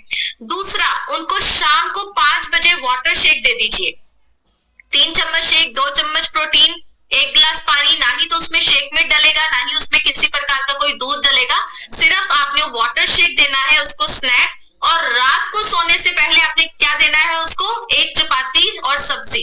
दूसरा, उनको शाम को 5 बजे वाटर शेक दे दीजिए। 3 चम्मच शेक, 2 चम्मच प्रोटीन, 1 गिलास पानी, ना ही तो उसमें शेक में डलेगा ना ही उसमें किसी प्रकार का कोई दूध डलेगा, सिर्फ आपने वाटर शेक देना है उसको स्नैक। और रात को सोने से पहले आपने क्या देना है उसको, 1 चपाती और सब्जी,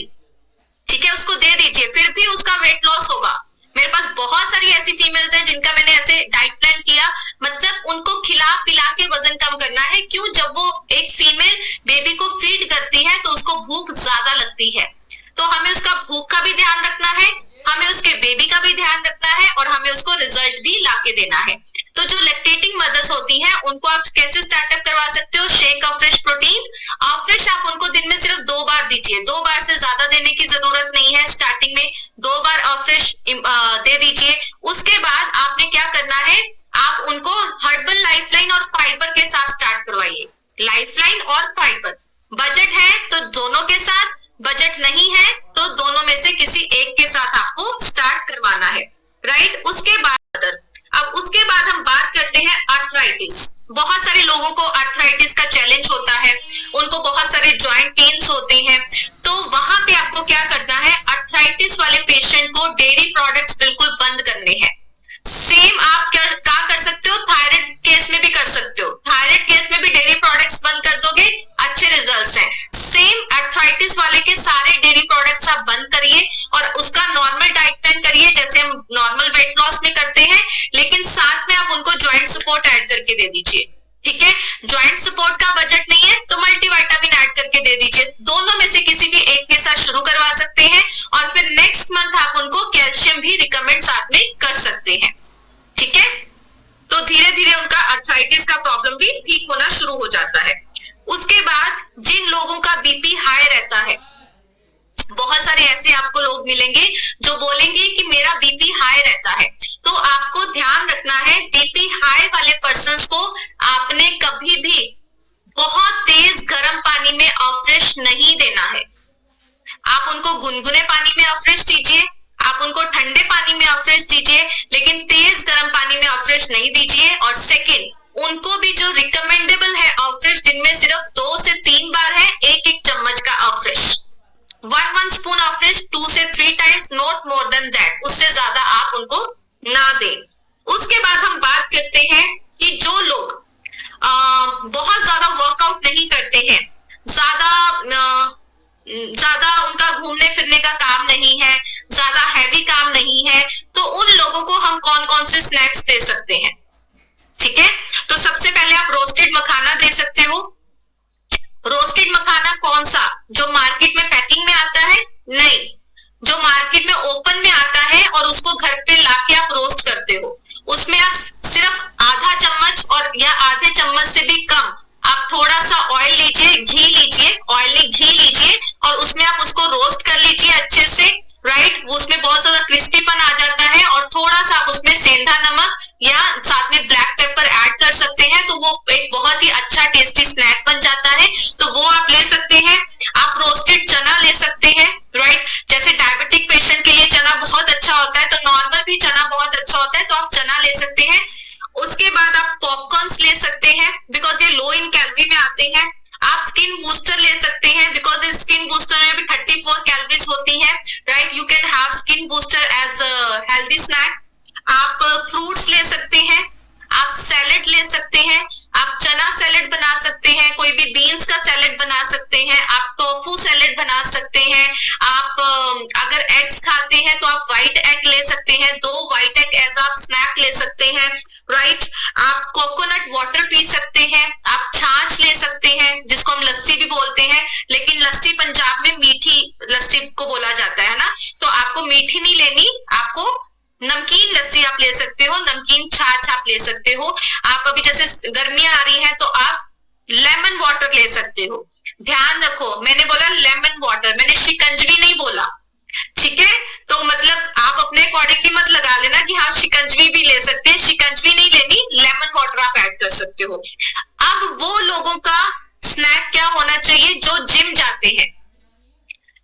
ठीक है, उसको दे दीजिए, फिर भी उसका वेट लॉस होगा। मेरे पास बहुत सारी ऐसी फीमेल्स हैं जिनका मैंने ऐसे डाइट प्लान किया, मतलब उनको खिला पिला के वजन कम करना है। क्यों? जब वो एक फीमेल बेबी को फीड करती है तो उसको भूख ज्यादा लगती है, तो हमें उसका भूख का भी ध्यान रखना है, हमें उसके बेबी का भी ध्यान रखना है, और हमें उसको रिजल्ट भी लाके देना है। तो जो लैक्टेटिंग मदर्स होती हैं उनको आप कैसे स्टार्टअप करवा सकते हो, shake of fresh protein. Fresh आप उनको दिन में सिर्फ 2 बार दीजिए, 2 बार से ज्यादा देने की जरूरत नहीं है। स्टार्टिंग में 2 बार फ्रेश दे दीजिए। उसके बाद आपने क्या करना है, आप उनको हर्बल लाइफलाइन और फाइबर के साथ स्टार्ट करवाइए। लाइफलाइन और फाइबर, बजट है तो दोनों के साथ, बजट नहीं है तो दोनों में से किसी एक के साथ आपको स्टार्ट करवाना है, राइट। उसके बाद हम बात करते हैं आर्थराइटिस। बहुत सारे लोगों को आर्थराइटिस का चैलेंज होता है, उनको बहुत सारे जॉइंट पेन्स होते हैं, तो वहां पे आपको क्या करना है, आर्थराइटिस वाले पेशेंट को डेयरी प्रोडक्ट्स बिल्कुल बंद करने हैं। सेम आप क्या कर सकते हो, थायराइड केस में भी कर सकते हो, थायराइड केस में भी डेयरी प्रोडक्ट्स बंद कर दोगे, अच्छे रिजल्ट्स हैं। सेम आर्थराइटिस वाले के सारे डेयरी प्रोडक्ट्स आप बंद करिए और उसका नॉर्मल डाइट प्लान करिए जैसे हम नॉर्मल वेट लॉस में करते हैं, लेकिन साथ में आप उनको ज्वाइंट सपोर्ट ऐड करके दे दीजिए, ठीक है। ज्वाइंट सपोर्ट का बजट नहीं है तो मल्टीविटामिन ऐड करके दे दीजिए। दोनों में से किसी भी एक के साथ शुरू करवा सकते हैं और फिर नेक्स्ट मंथ आप उनको कैल्शियम भी रिकमेंड साथ में कर सकते हैं, ठीक है। तो धीरे धीरे उनका आर्थराइटिस का प्रॉब्लम भी ठीक होना शुरू हो जाता है। उसके बाद जिन लोगों का बीपी हाई रहता है, बहुत सारे ऐसे आपको लोग मिलेंगे जो बोलेंगे कि मेरा बीपी हाई रहता है, तो आपको ध्यान रखना है बीपी हाई वाले पर्सन्स को आपने कभी भी बहुत तेज गर्म पानी में अफ्रेश नहीं देना है। आप उनको गुनगुने पानी में अफ्रेश दीजिए, आप उनको ठंडे पानी में अफ्रेश दीजिए, लेकिन तेज टाइम्स गर्म पानी में ऑफरेश नहीं दीजिए। और सेकेंड, उनको भी जो रिकमेंडेबल है ऑफरेश दिन में सिर्फ 2 से 3 बार है, 1-1 चम्मच का ऑफरेश, 1 स्पून ऑफरेश 2 से 3 times, not more than that, उससे ज्यादा आप उनको ना दें। उसके बाद हम बात करते हैं कि जो लोग बहुत ज्यादा वर्कआउट नहीं करते हैं, ज्यादा उनका घूमने फिरने का काम नहीं है, ज्यादा हैवी काम नहीं है, तो उन लोगों को हम कौन कौन से स्नैक्स दे सकते हैं? ठीक है, तो सबसे पहले आप रोस्टेड मखाना दे सकते हो। रोस्टेड मखाना कौन सा? जो मार्केट में पैकिंग में आता है? नहीं, जो मार्केट में ओपन में आता है और उसको घर पे लाके आप रोस्ट करते हो, उसमें आप सिर्फ आधा चम्मच और या आधे चम्मच से भी कम आप थोड़ा सा ऑयल लीजिए, घी लीजिए, ऑयल नहीं घी लीजिए, और उसमें आप उसको रोस्ट कर लीजिए अच्छे से, राइट। वो उसमें बहुत ज्यादा क्रिस्पीपन आ जाता है, और थोड़ा सा आप उसमें सेंधा नमक या साथ में ब्लैक पेपर ऐड कर सकते हैं, तो वो एक बहुत ही अच्छा टेस्टी स्नैक बन जाता है, तो वो आप ले सकते हैं। आप रोस्टेड चना ले सकते हैं, राइट। जैसे डायबिटिक पेशेंट के लिए चना बहुत अच्छा होता है, तो नॉर्मल भी चना बहुत अच्छा होता है, तो आप चना ले सकते हैं। उसके बाद आप पॉपकॉर्न्स ले सकते हैं, बिकॉज ये लो इन कैलोरी में आते हैं। आप स्किन बूस्टर ले सकते हैं, बिकॉज इस स्किन बूस्टर में भी 34 कैलोरीज होती हैं, right. You can have skin booster as healthy snack. आप फ्रूट्स ले सकते हैं, आप सैलेड ले सकते हैं, आप चना सैलेड बना सकते हैं, कोई भी बीन्स का सैलेड बना सकते हैं, आप टोफू सैलेड बना सकते हैं। आप अगर एग्स खाते हैं तो आप व्हाइट एग ले सकते हैं, 2 व्हाइट एग एज आप स्नैक ले सकते हैं, राइट। आप कोकोनट वाटर पी सकते हैं, आप छाछ ले सकते हैं, जिसको हम लस्सी भी बोलते हैं, लेकिन लस्सी पंजाब में मीठी लस्सी को बोला जाता है ना, तो आपको मीठी नहीं लेनी, आपको नमकीन लस्सी आप ले सकते हो, नमकीन छाछ आप ले सकते हो। आप अभी जैसे गर्मियां आ रही हैं तो आप लेमन वाटर ले सकते हो। ध्यान रखो, मैंने बोला लेमन वाटर, मैंने शिकंजवी नहीं बोला, ठीक है। तो मतलब आप अपने अकॉर्डिंगली मत लगा लेना कि हाँ शिकंजवी भी ले सकते हैं, शिकंजवी नहीं लेनी, लेमन वाटर आप ऐड कर सकते हो। अब वो लोगों का स्नैक क्या होना चाहिए जो जिम जाते हैं,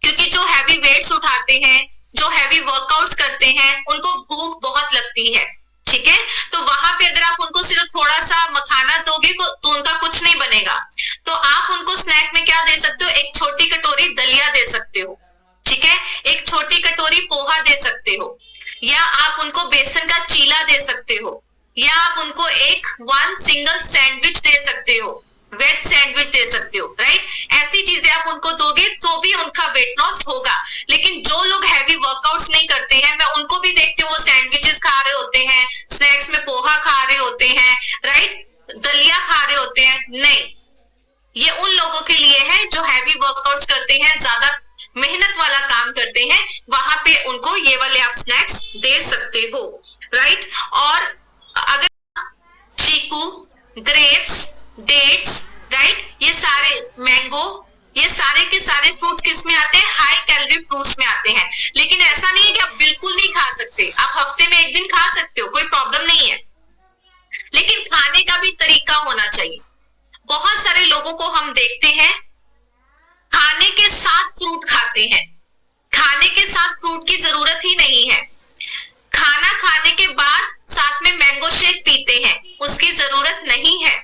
क्योंकि जो हैवी वेट्स उठाते हैं, जो हैवी वर्कआउट्स करते हैं, उनको भूख बहुत लगती है, ठीक है। तो वहां पे अगर आप उनको सिर्फ थोड़ा सा मखाना दोगे तो उनका कुछ नहीं बनेगा, तो आप उनको स्नैक में क्या दे सकते हो? एक छोटी कटोरी दलिया दे सकते हो, ठीक है, एक छोटी कटोरी पोहा दे सकते हो, या आप उनको बेसन का चीला दे सकते हो, या आप उनको एक 1 सिंगल सैंडविच दे सकते हो, वेज सैंडविच दे सकते हो, राइट। ऐसी चीजें आप उनको दोगे तो भी उनका वेट लॉस होगा। लेकिन जो लोग हैवी वर्कआउट्स नहीं करते हैं, मैं उनको भी देखती हूँ, वो सैंडविचेस खा रहे होते हैं, स्नैक्स में पोहा खा रहे होते हैं, राइट, दलिया खा रहे होते हैं, नहीं, ये उन लोगों के लिए है जो हैवी वर्कआउट्स करते हैं, ज्यादा मेहनत वाला काम करते हैं, वहां पे उनको ये वाले आप स्नैक्स दे सकते हो, राइट। और अगर चीकू, ग्रेप्स, डेट्स, राइट, ये सारे, मैंगो, ये सारे के सारे फ्रूट्स किस में आते हैं? हाई कैलोरी फ्रूट्स में आते हैं। लेकिन ऐसा नहीं है कि आप बिल्कुल नहीं खा सकते, आप हफ्ते में 1 दिन खा सकते हो, कोई प्रॉब्लम नहीं है, लेकिन खाने का भी तरीका होना चाहिए। बहुत सारे लोगों को हम देखते हैं खाने के साथ फ्रूट खाते हैं, खाने के साथ फ्रूट की जरूरत ही नहीं है। खाना खाने के बाद साथ में मैंगो शेक पीते हैं, उसकी जरूरत नहीं है,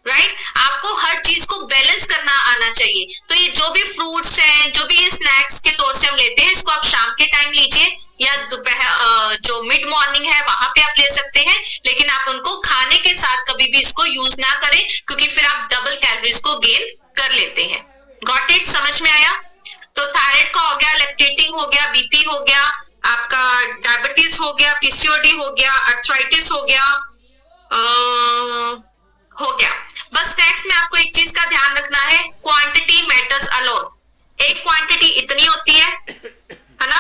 राइट। आपको हर चीज को बैलेंस करना आना चाहिए। तो ये जो भी फ्रूट्स हैं, जो भी ये स्नैक्स के तौर से हम लेते हैं, इसको आप शाम के टाइम लीजिए, या दोपहर जो मिड मॉर्निंग है वहां पे आप ले सकते हैं, लेकिन आप उनको खाने के साथ कभी भी इसको यूज ना करें, क्योंकि फिर आप डबल कैलोरीज को गेन कर लेते हैं। Got it? समझ में आया? तो थायराइड का हो गया, लैक्टेटिंग हो गया, बीपी हो गया, आपका डायबिटीज हो गया, पीसीओडी हो गया, आर्थराइटिस हो गया, बस स्नैक्स में आपको एक चीज का ध्यान रखना है, क्वांटिटी मैटर्स अलोन। एक क्वांटिटी इतनी होती है ना,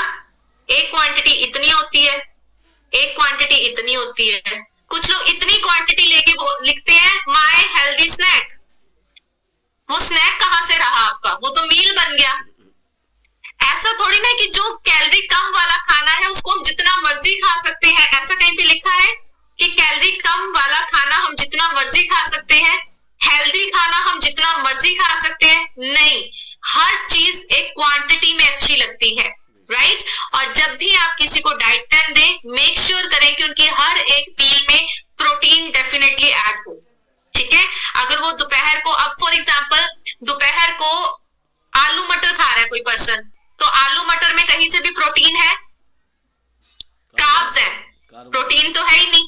एक क्वांटिटी इतनी होती है, एक क्वांटिटी इतनी होती है। कुछ लोग इतनी क्वांटिटी लेके लिखते हैं माय हेल्दी स्नैक, वो स्नैक कहां से रहा आपका? वो तो मील बन गया। ऐसा थोड़ी ना कि जो कैलोरी कम वाला खाना है उसको हम जितना मर्जी खा सकते हैं, ऐसा कहीं पे लिखा है कि कैलोरी कम वाला खाना हम जितना मर्जी खा सकते हैं, हेल्दी खाना हम जितना मर्जी खा सकते हैं? नहीं, हर चीज एक क्वांटिटी में अच्छी लगती है, राइट। और जब भी आप किसी को डाइट प्लान दें, मेक श्योर करें कि उनकी हर एक अब फॉर एग्जाम्पल दोपहर को आलू मटर खा रहा है कोई पर्सन, तो आलू मटर में कहीं से भी प्रोटीन है? कार्ब्स है, प्रोटीन तो है ही नहीं,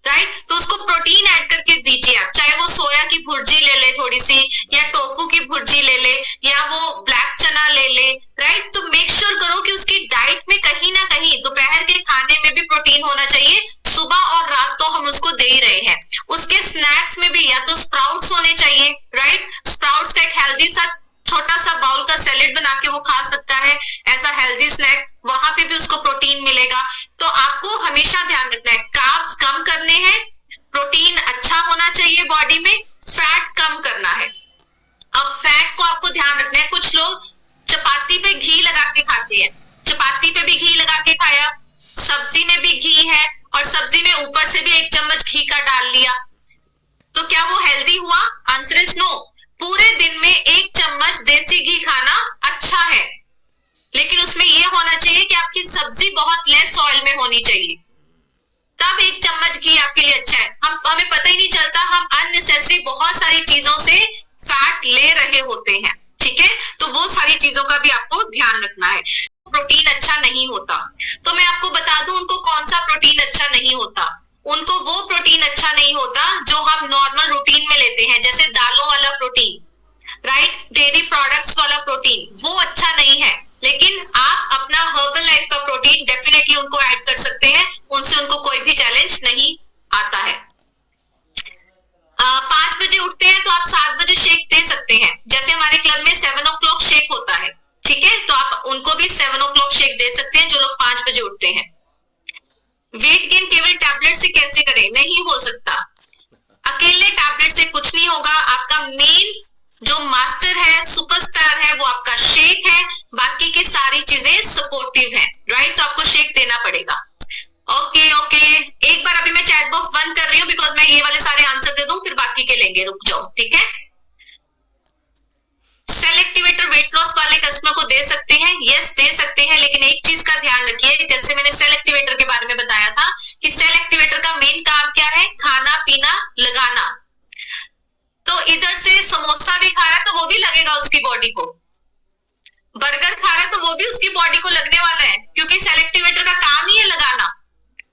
राइट? तो उसको प्रोटीन ऐड करके दीजिए आप, चाहे वो सोया की भुर्जी ले ले थोड़ी सी, या टोफू की भुर्जी ले ले, या वो ब्लैक चना ले ले, राइट? तो मेक श्योर करो कि उसकी डाइट में कहीं ना कहीं दोपहर के खाने में भी प्रोटीन होना चाहिए। सुबह और रात तो हम उसको दे ही रहे हैं, उसके स्नैक्स में भी या तो स्प्राउट्स होने चाहिए, राइट? स्प्राउट्स का एक हेल्दी सा छोटा सा बाउल का सैलेड बना के वो खा सकता है एज अ हेल्दी स्नैक, वहां पे भी उसको प्रोटीन मिलेगा। तो आपको हमेशा ध्यान रखना है, कार्ब्स कम करने हैं, प्रोटीन अच्छा होना चाहिए बॉडी में, फैट कम करना है। अब फैट को आपको ध्यान रखना है, कुछ लोग चपाती पे घी लगा के खाते हैं, चपाती पे भी घी लगा के खाया, सब्जी में भी घी है और सब्जी में ऊपर से भी 1 चम्मच घी का डाल लिया, तो क्या वो हेल्दी हुआ? Answer is no. पूरे दिन में 1 चम्मच देसी घी खाना अच्छा है, लेकिन उसमें यह होना चाहिए कि आपकी सब्जी बहुत लेस ऑयल में होनी चाहिए, तब 1 चम्मच घी आपके लिए अच्छा है। हमें पता ही नहीं चलता, हम अननेसेसरी बहुत सारी चीजों से फैट ले रहे होते हैं, ठीक है? तो वो सारी चीजों का भी आपको ध्यान रखना है। प्रोटीन अच्छा नहीं होता, तो मैं आपको बता दूं उनको कौन सा प्रोटीन अच्छा नहीं होता। उनको वो प्रोटीन अच्छा नहीं होता जो हम नॉर्मल रूटीन में लेते हैं, जैसे दालों वाला प्रोटीन, राइट? डेयरी प्रोडक्ट्स वाला प्रोटीन, वो अच्छा नहीं है। लेकिन आप अपना हर्बल लाइफ का प्रोटीन डेफिनेटली उनको ऐड कर सकते हैं, उनसे उनको कोई भी चैलेंज नहीं आता है। 5 बजे उठते हैं तो आप 7 बजे शेक दे सकते हैं, जैसे हमारे क्लब में 7 o'clock शेक होता है, ठीक है? तो आप उनको भी 7 o'clock शेक दे सकते हैं जो लोग 5 बजे उठते हैं। वेट गेन केवल टैबलेट से कैसे करें? नहीं हो सकता, अकेले टैबलेट से कुछ नहीं होगा। आपका मेन जो मास्टर है, सुपरस्टार है, वो आपका शेक है, बाकी की सारी चीजें सपोर्टिव है, राइट? तो आपको शेक देना पड़ेगा। ओके, एक बार अभी मैं चैट बॉक्स बंद कर रही हूँ, बिकॉज मैं ये वाले सारे आंसर दे दूं, फिर बाकी के लेंगे, रुक जाओ, ठीक है? सेल एक्टिवेटर वेट लॉस वाले कस्टमर को दे सकते हैं? यस, दे सकते हैं, लेकिन एक चीज का ध्यान रखिए, जैसे मैंने सेल एक्टिवेटर के बारे में बताया था कि सेल एक्टिवेटर का मेन काम क्या है? खाना पीना लगाना। तो इधर से समोसा भी खा रहा है तो वो भी लगेगा उसकी बॉडी को, बर्गर खा रहा है तो वो भी उसकी बॉडी को लगने वाला है, क्योंकि सेल एक्टिवेटर का काम ही है लगाना,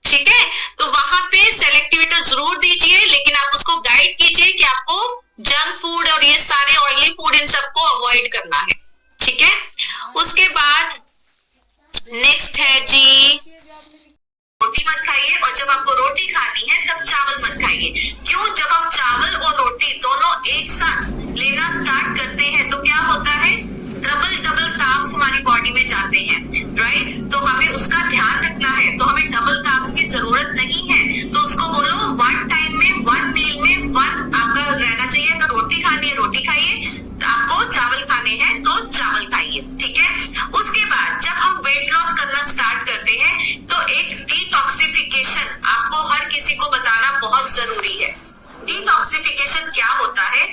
ठीक है? तो वहां पे सेल एक्टिवेटर जरूर दीजिए, लेकिन आप उसको गाइड कीजिए कि आपको जंक फूड और ये सारे ऑयली फूड इन सबको अवॉइड करना है, ठीक है? उसके बाद नेक्स्ट है जी, रोटी मत खाइए, और जब आपको रोटी खानी है तब चावल मत खाइए। क्यों? जब हम चावल और रोटी दोनों एक साथ लेना स्टार्ट करते हैं तो क्या होता है? डबल कार्ब्स हमारी बॉडी में जाते हैं, राइट? तो हमें उसका ध्यान रखना है। तो हमें डबल कार्ब्स की जरूरत नहीं है, तो उसको बोलो 1 टाइम में 1 मील में 1 आपका रहना चाहिए। अगर रोटी खानी है रोटी खाइए, आपको चावल खाने हैं तो चावल खाइए, ठीक है? उसके बाद जब हम वेट लॉस करना स्टार्ट करते हैं तो एक डिटॉक्सिफिकेशन आपको हर किसी को बताना बहुत जरूरी है। डिटॉक्सिफिकेशन क्या होता है?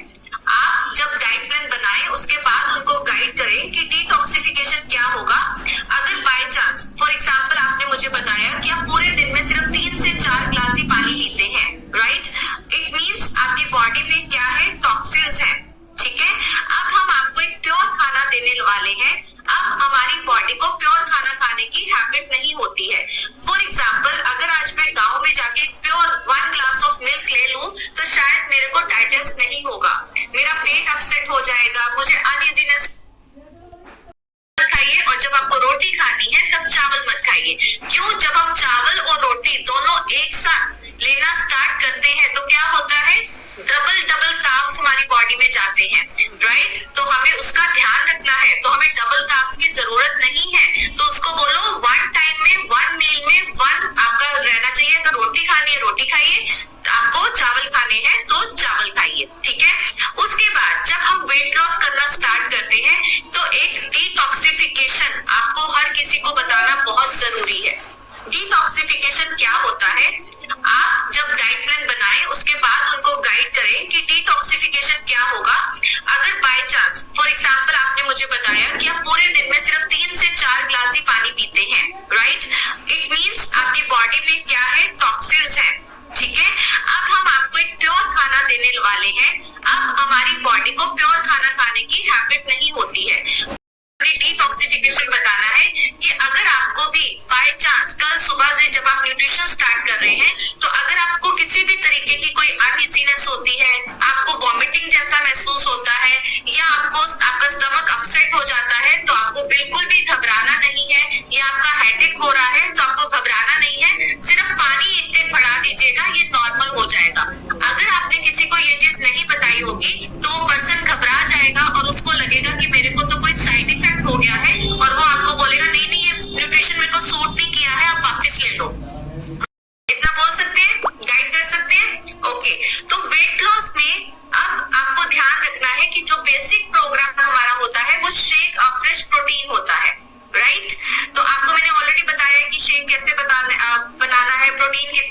आप जब डाइट प्लान बनाएं उसके बाद उनको गाइड करें कि डिटॉक्सिफिकेशन क्या होगा। अगर बाय चांस फॉर एग्जांपल आपने मुझे बताया कि आप पूरे दिन में सिर्फ 3 से 4 ग्लास ही पानी पीते हैं, राइट? इट मींस आपकी बॉडी में क्या है? टॉक्सिन्स है, ठीक है? अब हम आपको एक प्योर खाना देने वाले हैं। अब हमारी बॉडी को प्योर खाना खाने की हैबिट नहीं होती है। फॉर एग्जांपल अगर आज मैं गांव में जाके प्योर 1 ग्लास ऑफ मिल्क ले लूं तो शायद मेरे को डाइजेस्ट नहीं होगा, मेरा पेट अपसेट हो जाएगा, मुझे अनइजीनेस। खाइए, और जब आपको रोटी खानी है तब चावल मत खाइए। क्यों? जब हम चावल और रोटी दोनों एक साथ लेना स्टार्ट करते हैं तो क्या होता है? डबल कार्ब्स हमारी बॉडी में जाते हैं, राइट? तो हमें उसका ध्यान रखना है। तो हमें डबल कार्ब्स की जरूरत नहीं है, तो उसको बोलो 1 टाइम में 1 मील में 1 आपका रहना चाहिए। अगर रोटी खानी है रोटी खाइए, आपको चावल खाने हैं तो चावल खाइए, ठीक है? उसके बाद जब हम वेट लॉस करना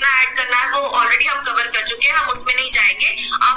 कितना ऐड करना है वो ऑलरेडी हम कवर कर चुके हैं, हम उसमें नहीं जाएंगे।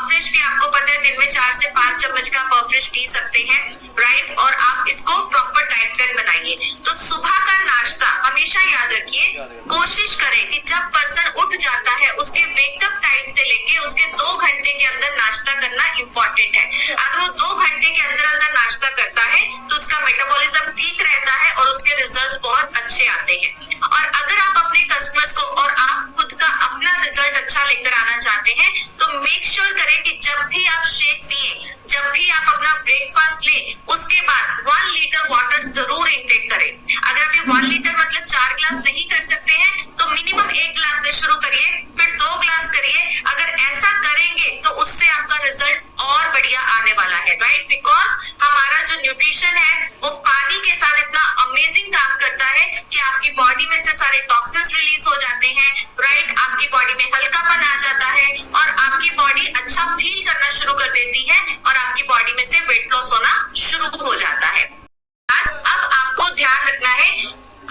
फ्रेश टी आपको पता है दिन में 4 से 5 चम्मच का आप फ्रेश पी सकते हैं, राइट। और आप इसको प्रॉपर डाइट प्लान बनाइए। तो सुबह का नाश्ता हमेशा याद रखिए, कोशिश करें कि जब पर्सन उठ जाता है उसके वेकअप टाइम से लेके उसके 2 घंटे के अंदर नाश्ता करना इंपॉर्टेंट है। अगर वो 2 घंटे के अंदर अंदर नाश्ता करता है तो उसका मेटाबॉलिज्म ठीक रहता है और उसके रिजल्ट्स बहुत अच्छे आते हैं। और अगर आप अपने कस्टमर्स को और आप खुद का अपना रिजल्ट अच्छा लेकर आना चाहते हैं तो मेक श्योर करें कि जब भी आप शेक पिए, जब भी आप अपना ब्रेकफास्ट लें, उसके बाद 1 लीटर वाटर जरूर इंटेक करें। अगर आप ये 1 लीटर मतलब 4 ग्लास नहीं कर सकते हैं तो मिनिमम 1 ग्लास से शुरू करिए, फिर 2 ग्लास करिए। अगर ऐसा करेंगे तो उससे आपका रिजल्ट और बढ़िया आने वाला है, राइट। बिकॉज हमारा जो न्यूट्रिशन है वो पानी के साथ इतना अमेजिंग काम करता है कि आपकी बॉडी में से सारे टॉक्सिन्स रिलीज हो जाते हैं, राइट। आपकी बॉडी में हल्कापन आ जाता है और आपकी बॉडी अच्छा फील करना शुरू कर देती है और आपकी बॉडी में से वेट लॉस होना शुरू हो जाता है। अब आपको ध्यान रखना है,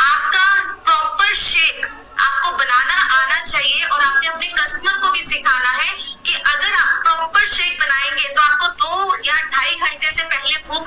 आपका प्रॉपर शेक आपको बनाना आना चाहिए और आपने अपने कस्टमर को भी सिखाना है कि अगर आप प्रॉपर शेक बनाएंगे तो आपको 2 या 2.5 घंटे से पहले भूख